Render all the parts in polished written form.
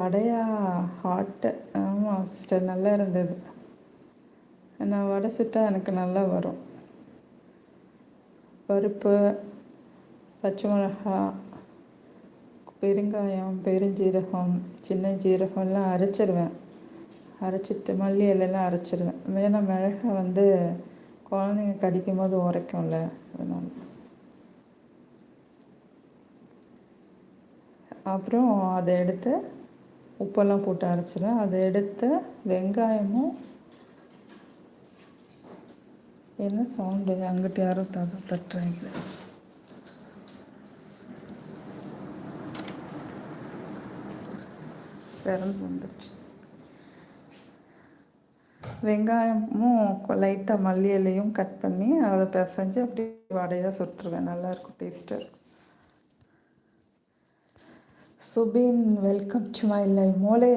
வடையா hot. ஆமாம் sister, நல்லா இருந்தது. நான் வடை சுட்டால் எனக்கு நல்லா வரும். பருப்பு, பச்சை மிளகா, பெருங்காயம், பெருஞ்சீரகம், சின்ன ஜீரகம்லாம் அரைச்சிருவேன். அரைச்சிட்டு மல்லி இலையெல்லாம் அரைச்சிருவேன். வேணா மிளகா குழந்தைங்க கடிக்கும் போது உரைக்கும்ல, அதனால. அப்புறம் அதை எடுத்து உப்பெல்லாம் போட்டு அரைச்சிடுவேன். அதை எடுத்து வெங்காயமும், என்ன சவுண்டு அங்கிட்டு யாரோ தட்டுறாங்க. திறந்து வந்துருச்சு. வெங்காயமும் லைட்டாக மல்லி இலையும் கட் பண்ணி அதை பிசைஞ்சு அப்படியே வடையாக சுட்டுருவேன். நல்லாயிருக்கும், டேஸ்ட்டாக இருக்கும். Subin, welcome to my live. மோளே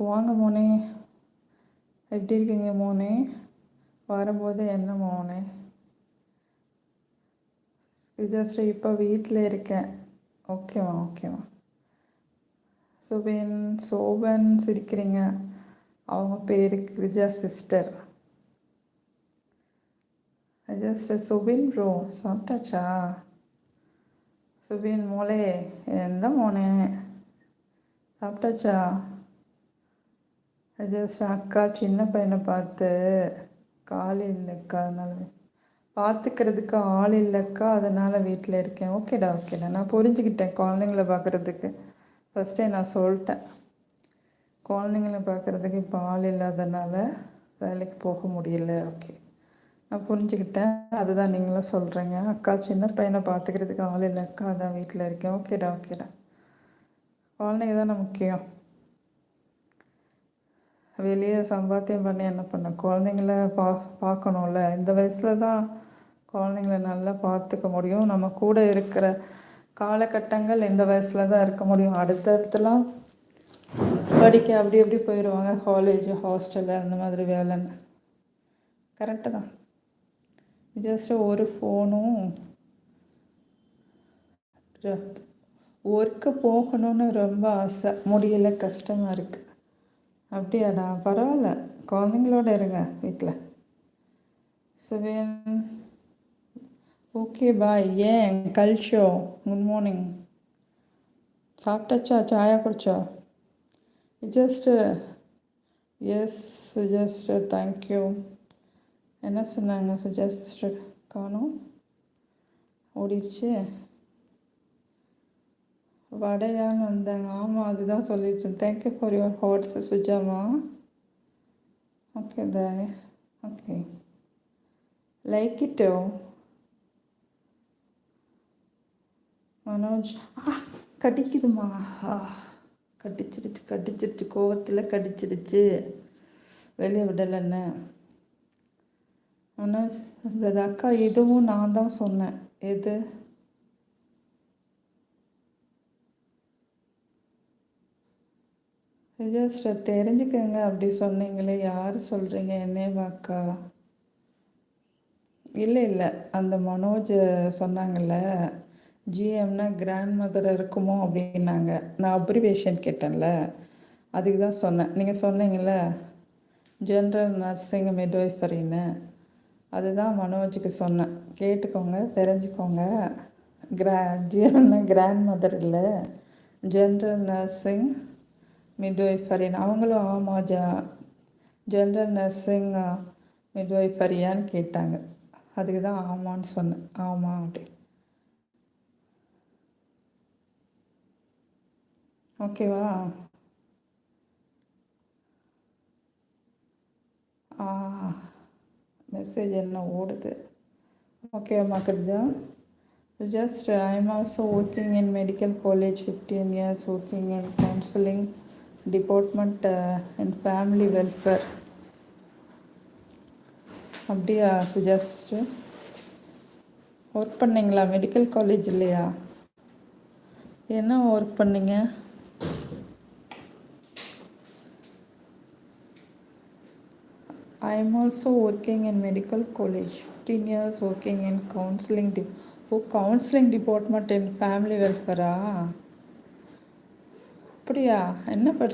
வாங்க மோனே, எப்படி இருக்கீங்க மோனே? வரும்போது என்ன மோனே? விஜயஸ்ரீ, இப்போ வீட்டில் இருக்கேன். ஓகேவா ஓகேவா. சுபின், சோபன் சிரிக்கிறீங்க. அவங்க பேரு Girija sister. Sister Subin bro, சாப்பிட்டாச்சா? சுபின் மோளே, எந்த மோனே சாப்பிட்டாச்சா? ஜஸ்ட் அக்கா சின்ன பையனை பார்த்து கால் இல்லைக்கா, அதனால பார்த்துக்கிறதுக்கு ஆள் இல்லைக்கா, அதனால் வீட்டில் இருக்கேன். ஓகேடா ஓகேடா, நான் புரிஞ்சுக்கிட்டேன். குழந்தைங்கள பார்க்குறதுக்கு ஃபஸ்ட்டே நான் சொல்லிட்டேன். குழந்தைங்கள பார்க்குறதுக்கு இப்போ ஆள் இல்லாதனால வேலைக்கு போக முடியல. ஓகே, நான் புரிஞ்சுக்கிட்டேன். அதுதான் நீங்களும் சொல்கிறீங்க. அக்கா சின்ன பையனை பார்த்துக்கிறதுக்கு ஆள் இல்லை அக்கா, அதான் வீட்டில் இருக்கேன். ஓகேடா ஓகேடா. குழந்தைங்க தானே முக்கியம். வெளியே சம்பாத்தியம் பண்ணி என்ன பண்ண, குழந்தைங்கள பார்க்கணும்ல. இந்த வயசில் தான் குழந்தைங்கள நல்லா பார்த்துக்க முடியும். நம்ம கூட இருக்கிற காலகட்டங்கள் இந்த வயசில் தான் இருக்க முடியும். அடுத்தடுத்துலாம் படிக்க அப்படி எப்படி போயிடுவாங்க, காலேஜ் ஹாஸ்டலு அந்த மாதிரி வேலைன்னு. கரெக்டு தான். ஜஸ்ட்டு ஒரு ஃபோனும் ஒர்க்கு போகணுன்னு ரொம்ப ஆசை, முடியலை, கஷ்டமாக இருக்குது. அப்படியாடா, பரவாயில்ல, குழந்தைங்களோட இருங்க வீட்டில். Seven, okay bye. ஏன் கல்ஷோ, குட் மார்னிங். சாப்பிட்டாச்சா, சாயா குடிச்சா? Just yes Suja sister, thank you. என்ன சொன்னாங்க சுஜஸ்டர்? காணும், ஓடிடுச்சு. வடையான்னு வந்தாங்க. ஆமாம், அதுதான் சொல்லிடுச்சு. தேங்க்யூ ஃபார் யுவர் ஹார்ட்ஸ் சுஜாமா. ஓகே தாய், ஓகே, லைக் இட்டோ. மனோஜ், கடிக்குதுமா. கடிச்சிருச்சு கோவத்தில் கடிச்சிருச்சு, வெளியே விடலைன்னு. மனோஜ் அக்கா, இதுவும் நான் தான் சொன்னேன். எது? ஜஸ்ட் தெரிஞ்சுக்கங்க. அப்படி சொன்னீங்களே, யார் சொல்கிறீங்க? என்னேவாக்கா? இல்லை, அந்த மனோஜ் சொன்னாங்கல்ல, ஜிஎம்னா கிராண்ட் மதர் இருக்குமோ அப்படின்னாங்க. நான் அப்ரிவேஷன் கேட்டேன்ல, அதுக்கு தான் சொன்னேன். நீங்கள் சொன்னீங்கள ஜென்ரல் நர்சிங் மிட்வைஃபரின்னு, அதுதான் மனோஜுக்கு சொன்னேன். கேட்டுக்கோங்க, தெரிஞ்சுக்கோங்க. ஜிஎம்னா கிராண்ட் மதர் இல்லை, ஜென்ரல் நர்சிங் மிட்வைஃபரின்னு. அவங்களும் ஆமாம், ஜென்ரல் நர்சிங் மிட்வைஃபரியான்னு கேட்டாங்க. அதுக்கு தான் ஆமான்னு சொன்னேன். ஆமாம் அப்படி. ஓகேவா? மெசேஜ் என்ன ஓடுது? ஓகேவா Girija? Just I am also working in medical college, 15 years working in counselling department and family welfare. அப்படியா சுஜஸ்ட்? ஒர்க் பண்ணிங்களா மெடிக்கல் காலேஜ்? இல்லையா? என்ன ஒர்க் பண்ணீங்க? I am also working in medical college, 15 years working in counseling counseling department in family welfare. அப்படியா? என்ன